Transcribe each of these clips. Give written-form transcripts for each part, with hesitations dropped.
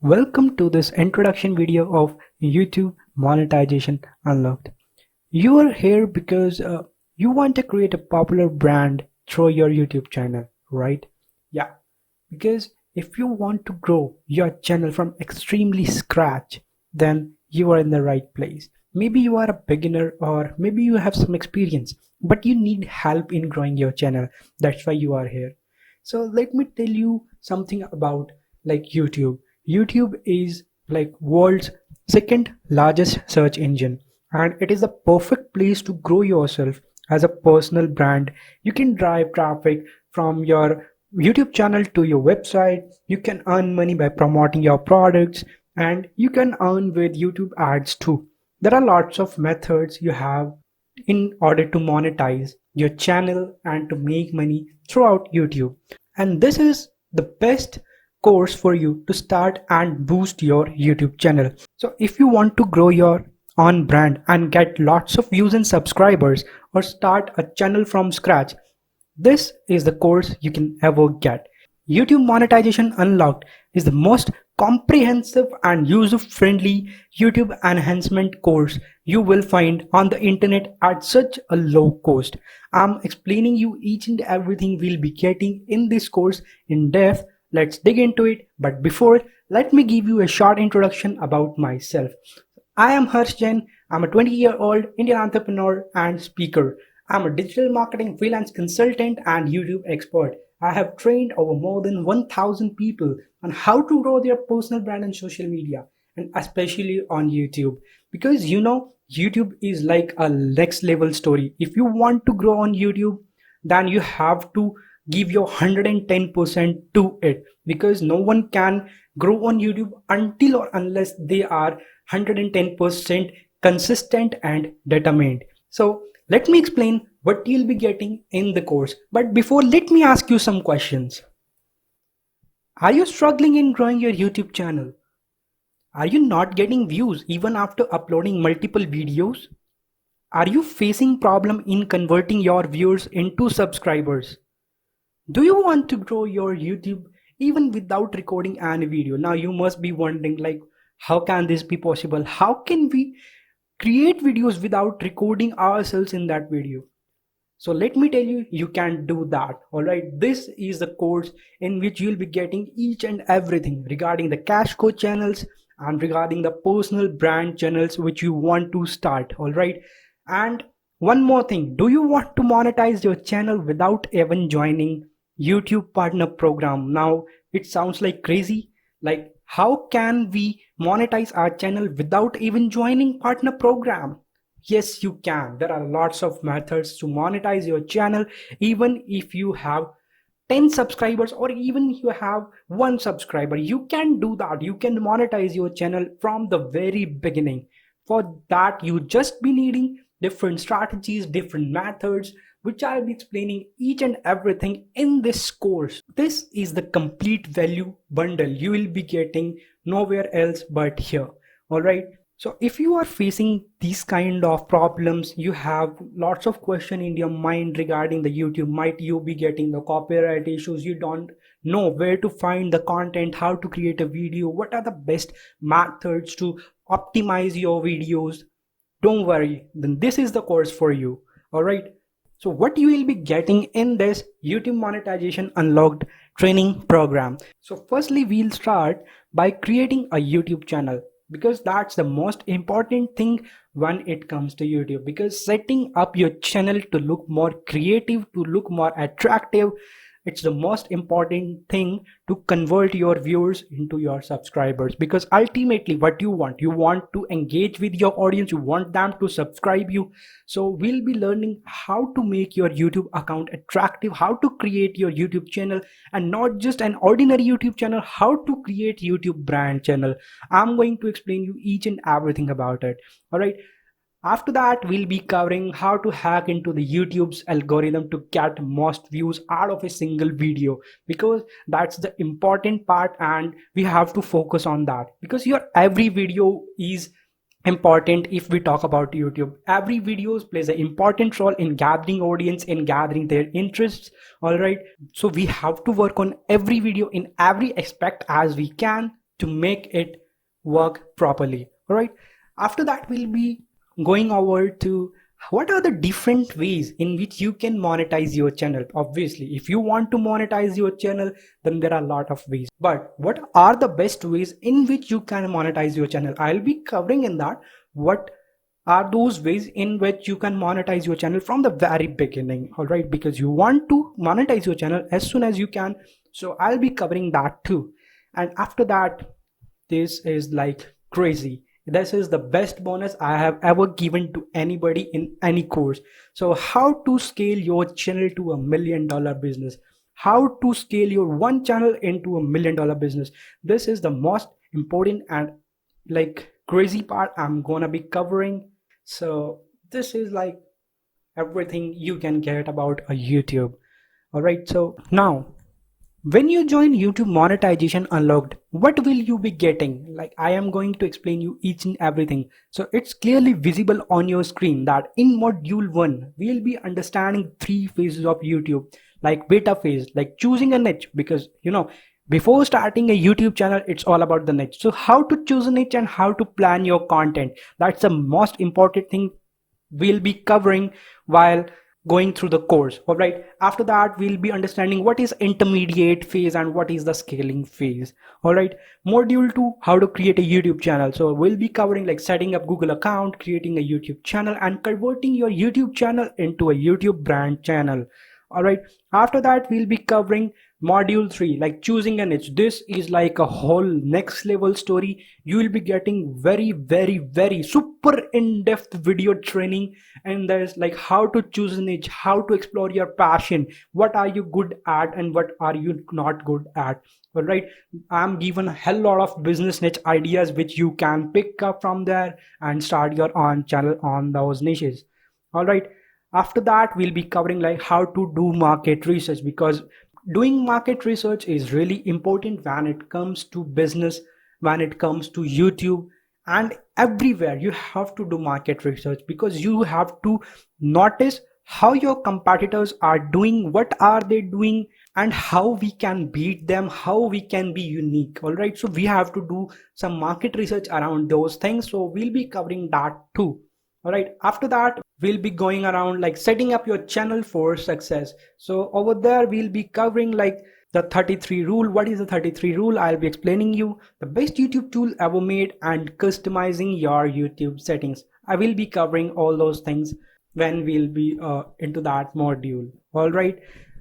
Welcome to this introduction video of YouTube Monetization Unlocked. You are here because you want to create a popular brand through your YouTube channel, right? Yeah, because if you want to grow your channel from extremely scratch, then you are in the right place. Maybe you are a beginner or maybe you have some experience, but you need help in growing your channel. That's why you are here. So let me tell you something about YouTube. YouTube is like world's second largest search engine, and it is the perfect place to grow yourself as a personal brand. You can drive traffic from your YouTube channel to your website. You can earn money by promoting your products, and you can earn with YouTube ads too. There are lots of methods you have in order to monetize your channel and to make money throughout YouTube. And this is the best course for you to start and boost your YouTube channel. So if you want to grow your own brand and get lots of views and subscribers or start a channel from scratch, this is the course you can ever get. YouTube Monetization Unlocked is the most comprehensive and user-friendly YouTube enhancement course you will find on the internet at such a low cost. I'm explaining you each and everything we'll be getting in this course in depth. Let's dig into it. But before, let me give you a short introduction about myself. I am Harsh Jain. I'm a 20-year-old Indian entrepreneur and speaker. I'm a digital marketing freelance consultant and YouTube expert. I have trained over more than 1,000 people on how to grow their personal brand on social media and especially on YouTube. Because YouTube is like a next level story. If you want to grow on YouTube, then you have to give your 110% to it, because no one can grow on YouTube until or unless they are 110% consistent and determined. So let me explain what you'll be getting in the course. But before, let me ask you some questions. Are you struggling in growing your YouTube channel? Are you not getting views even after uploading multiple videos? Are you facing problem in converting your viewers into subscribers? Do you want to grow your YouTube even without recording any video? Now you must be wondering, like, how can this be possible? How can we create videos without recording ourselves in that video? So let me tell you, you can do that. All right, this is the course in which you'll be getting each and everything regarding the cash cow channels and regarding the personal brand channels which you want to start. All right, and one more thing, do you want to monetize your channel without even joining YouTube partner program? Now it sounds like crazy. Like, how can we monetize our channel without even joining partner program? Yes, you can. There are lots of methods to monetize your channel. Even if you have 10 subscribers or even you have 1 subscriber, you can do that. You can monetize your channel from the very beginning. For that, you just be needing different strategies, different methods, which I'll be explaining each and everything in this course. This is the complete value bundle you will be getting nowhere else but here. All right. So if you are facing these kind of problems, you have lots of question in your mind regarding the YouTube. Might you be getting the copyright issues? You don't know where to find the content, how to create a video, what are the best methods to optimize your videos? Don't worry, then this is the course for you. All right. So what you will be getting in this YouTube Monetization Unlocked training program. So firstly, we'll start by creating a YouTube channel, because that's the most important thing when it comes to YouTube. Because setting up your channel to look more creative, to look more attractive, it's the most important thing to convert your viewers into your subscribers. Because ultimately what you want to engage with your audience, you want them to subscribe you. So we'll be learning how to make your YouTube account attractive, how to create your YouTube channel, and not just an ordinary YouTube channel, how to create YouTube brand channel. I'm going to explain you each and everything about it. All right. After that, we'll be covering how to hack into the YouTube's algorithm to get most views out of a single video, because that's the important part and we have to focus on that, because your every video is important. If we talk about YouTube, every video plays an important role in gathering audience, in gathering their interests. All right, so we have to work on every video in every aspect as we can to make it work properly. All right. After that, we'll be going over to what are the different ways in which you can monetize your channel. Obviously, if you want to monetize your channel, then there are a lot of ways. But what are the best ways in which you can monetize your channel? I'll be covering in that what are those ways in which you can monetize your channel from the very beginning. All right, because you want to monetize your channel as soon as you can. So I'll be covering that too. And after that, this is like crazy. This is the best bonus I have ever given to anybody in any course. So how to scale your channel to $1 million business, how to scale your one channel into $1 million business. This is the most important and like crazy part I'm gonna be covering. So this is like everything you can get about a YouTube. All right, so now when you join YouTube Monetization Unlocked, what will you be getting? Like I am going to explain you each and everything. So it's clearly visible on your screen that in module 1, we'll be understanding 3 phases of YouTube, like beta phase, like choosing a niche, because before starting a YouTube channel, it's all about the niche. So how to choose a niche and how to plan your content. That's the most important thing we'll be covering while going through the course. All right, after that we'll be understanding what is intermediate phase and what is the scaling phase. All right, module 2, how to create a YouTube channel. So we'll be covering like setting up Google account, creating a YouTube channel, and converting your YouTube channel into a YouTube brand channel. All right, after that we'll be covering module 3, like choosing a niche. This is like a whole next level story. You will be getting very super in-depth video training, and there's like how to choose a niche, how to explore your passion, what are you good at and what are you not good at. All right, I'm given a hell lot of business niche ideas which you can pick up from there and start your own channel on those niches. All right, after that we'll be covering like how to do market research, because doing market research is really important when it comes to business, when it comes to YouTube, and everywhere you have to do market research, because you have to notice how your competitors are doing, what are they doing, and how we can beat them, how we can be unique. All right, so we have to do some market research around those things, so we'll be covering that too. All right, after that we'll be going around like setting up your channel for success. So over there we'll be covering like the 33 rule. What is the 33 rule? I'll be explaining you the best YouTube tool ever made and customizing your YouTube settings. I will be covering all those things when we'll be into that module. All right,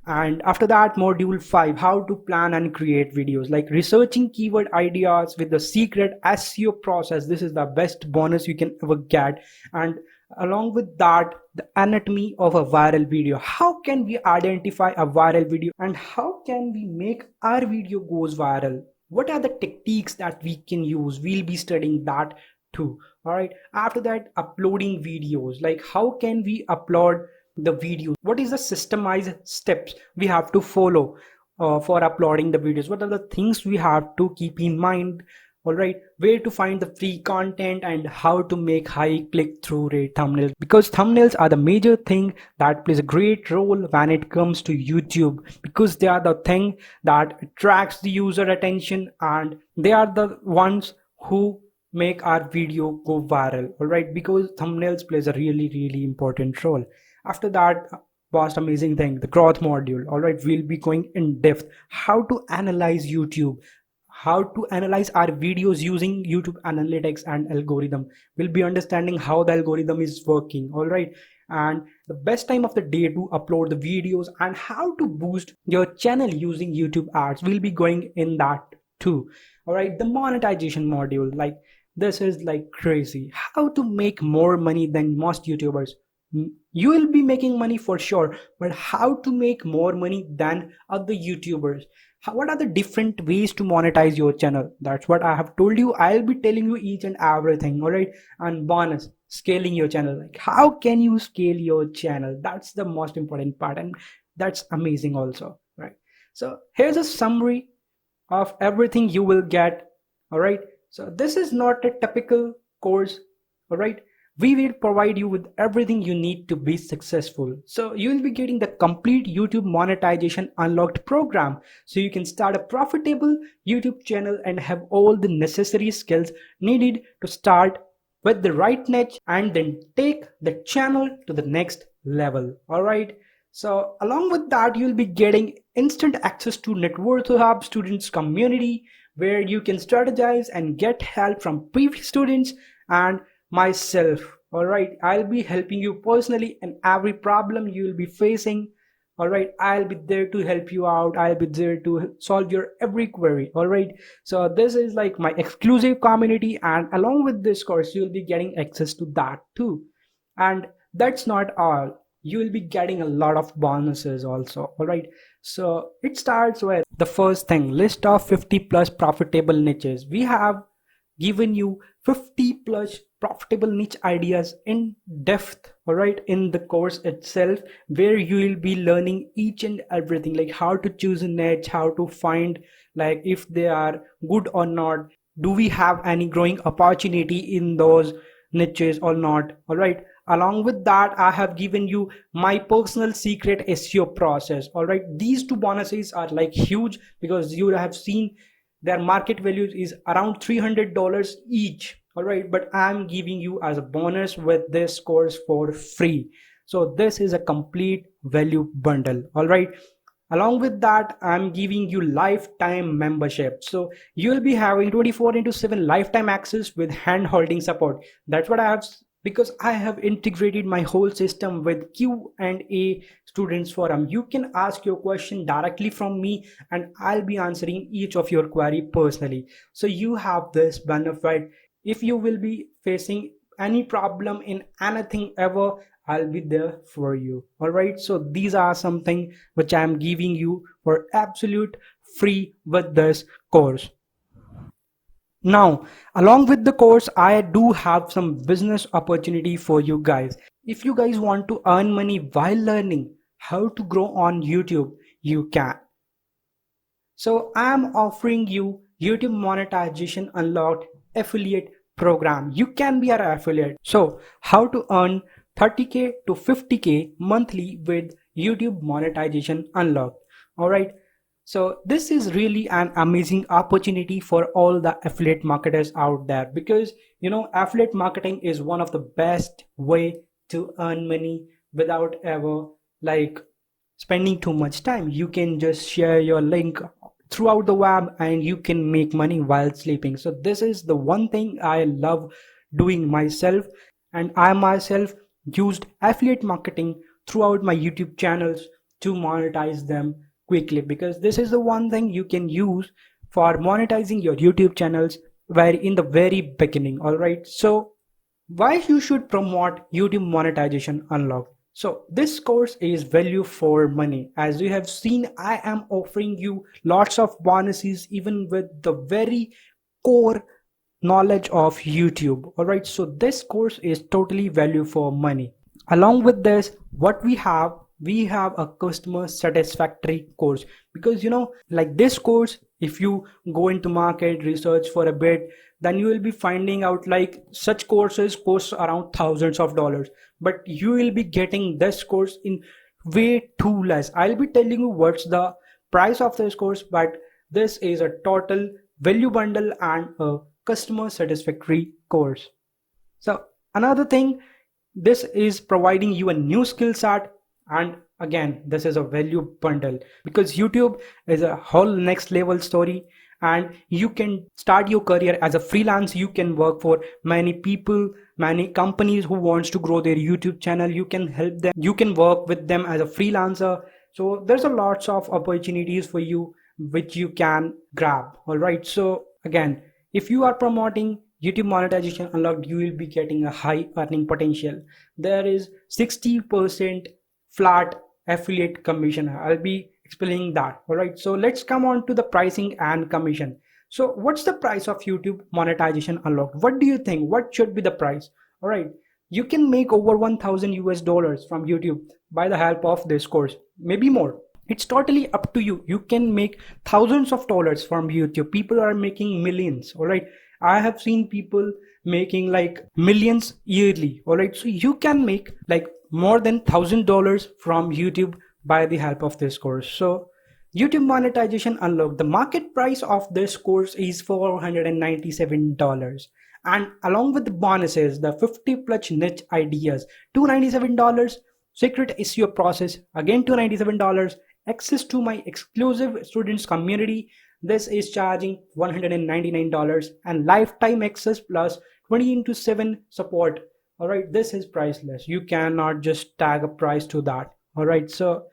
and after that module 5, how to plan and create videos, like researching keyword ideas with the secret SEO process. This is the best bonus you can ever get. And along with that, the anatomy of a viral video. How can we identify a viral video and how can we make our video goes viral? What are the techniques that we can use? We'll be studying that too. All right, after that, uploading videos, like how can we upload the videos, what is the systemized steps we have to follow for uploading the videos, what are the things we have to keep in mind. All right, where to find the free content and how to make high click-through rate thumbnails, because thumbnails are the major thing that plays a great role when it comes to YouTube, because they are the thing that attracts the user attention and they are the ones who make our video go viral. All right, because thumbnails plays a really important role. After that, vast amazing thing, the growth module. All right, we'll be going in depth how to analyze YouTube, how to analyze our videos using YouTube analytics and algorithm. We'll be understanding how the algorithm is working. All right, and the best time of the day to upload the videos and how to boost your channel using YouTube ads. We'll be going in that too. All right, the monetization module, like this is like crazy, how to make more money than most YouTubers. You will be making money for sure, but how to make more money than other YouTubers? What are the different ways to monetize your channel? That's what I have told you. I'll be telling you each and everything. All right, and bonus, scaling your channel. Like how can you scale your channel? That's the most important part, and that's amazing also, right? So here's a summary of everything you will get. All right, so this is not a typical course. All right, We will provide you with everything you need to be successful. So you will be getting the complete YouTube monetization unlocked program, so you can start a profitable YouTube channel and have all the necessary skills needed to start with the right niche and then take the channel to the next level. All right. So along with that, you'll be getting instant access to Network Hub students community, where you can strategize and get help from previous students and myself. All right, I'll be helping you personally in every problem you will be facing. All right, I'll be there to help you out. I'll be there to solve your every query. All right, so this is like my exclusive community, and along with this course you'll be getting access to that too. And that's not all, you will be getting a lot of bonuses also. All right, so it starts with the first thing, list of 50 plus profitable niches. We have given you 50 plus profitable niche ideas in depth, all right, in the course itself, where you will be learning each and everything, like how to choose a niche, how to find like if they are good or not, do we have any growing opportunity in those niches or not. All right, along with that, I have given you my personal secret SEO process. All right, these two bonuses are like huge, because you have seen their market values is around $300 each. All right, but I'm giving you as a bonus with this course for free. So this is a complete value bundle. All right, along with that, I'm giving you lifetime membership, so you'll be having 24/7 lifetime access with hand holding support. That's what I have, because I have integrated my whole system with Q&A students forum. You can ask your question directly from me and I'll be answering each of your query personally. So you have this benefit. If you will be facing any problem in anything ever, I'll be there for you. All right, so these are something which I'm giving you for absolute free with this course. Now, along with the course, I do have some business opportunity for you guys. If you guys want to earn money while learning how to grow on YouTube, you can. So I'm offering you YouTube monetization unlocked affiliate program. You can be an affiliate. So how to earn 30K to 50K monthly with YouTube monetization unlocked. All right. So this is really an amazing opportunity for all the affiliate marketers out there, because affiliate marketing is one of the best way to earn money without ever like spending too much time. You can just share your link throughout the web and you can make money while sleeping. So this is the one thing I love doing myself, and I myself used affiliate marketing throughout my YouTube channels to monetize them quickly, because this is the one thing you can use for monetizing your YouTube channels where in the very beginning. All right, so why you should promote YouTube monetization unlocked? So this course is value for money. As you have seen, I am offering you lots of bonuses even with the very core knowledge of YouTube. All right, so this course is totally value for money. Along with this, what we have a customer satisfactory course, because like this course, if you go into market research for a bit, then you will be finding out like such courses cost around thousands of dollars, but you will be getting this course in way too less. I'll be telling you what's the price of this course, but this is a total value bundle and a customer satisfactory course. So another thing, this is providing you a new skill set, and again this is a value bundle, because YouTube is a whole next level story, and you can start your career as a freelance. You can work for many people, many companies who wants to grow their YouTube channel. You can help them, you can work with them as a freelancer. So there's a lots of opportunities for you which you can grab. All right, so again, if you are promoting YouTube monetization unlocked, you will be getting a high earning potential. There is 60% flat affiliate commission. I'll be explaining that. All right, so let's come on to the pricing and commission. So what's the price of YouTube monetization unlocked? What do you think? What should be the price? All right, you can make over $1,000 from YouTube by the help of this course, maybe more. It's totally up to you. You can make thousands of dollars from YouTube. People are making millions. All right. I have seen people making like millions yearly. All right. So you can make like more than $1,000 from YouTube by the help of this course. So YouTube monetization unlocked. The market price of this course is $497. And along with the bonuses, the 50 plus niche ideas, $297. Secret SEO process, again $297. Access to my exclusive students community, this is charging $199, and lifetime access plus 20 into 7 support. All right, this is priceless. You cannot just tag a price to that. All right, so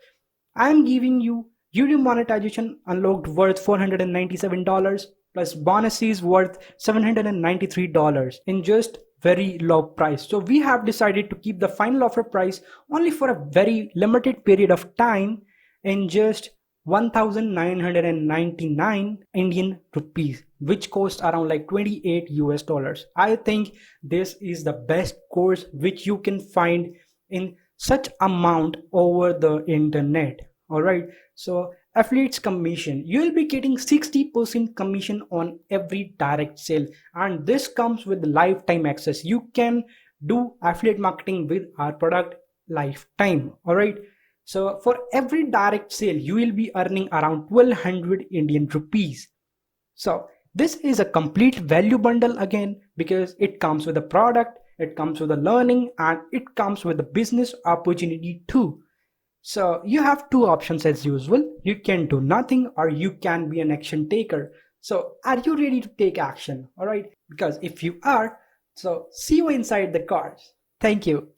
I'm giving you YouTube monetization unlocked worth $497 plus bonuses worth $793 in just very low price. So we have decided to keep the final offer price only for a very limited period of time in just 1,999 Indian rupees, which costs around like 28 US dollars. I think this is the best course which you can find in such amount over the internet. All right, so affiliates commission, you will be getting 60% commission on every direct sale, and this comes with lifetime access. You can do affiliate marketing with our product lifetime. All right, so for every direct sale you will be earning around 1200 Indian rupees. So this is a complete value bundle again, because it comes with a product, it comes with a learning, and it comes with a business opportunity too. So you have two options as usual. You can do nothing or you can be an action taker. So are you ready to take action? All right. Because if you are, so see you inside the course. Thank you.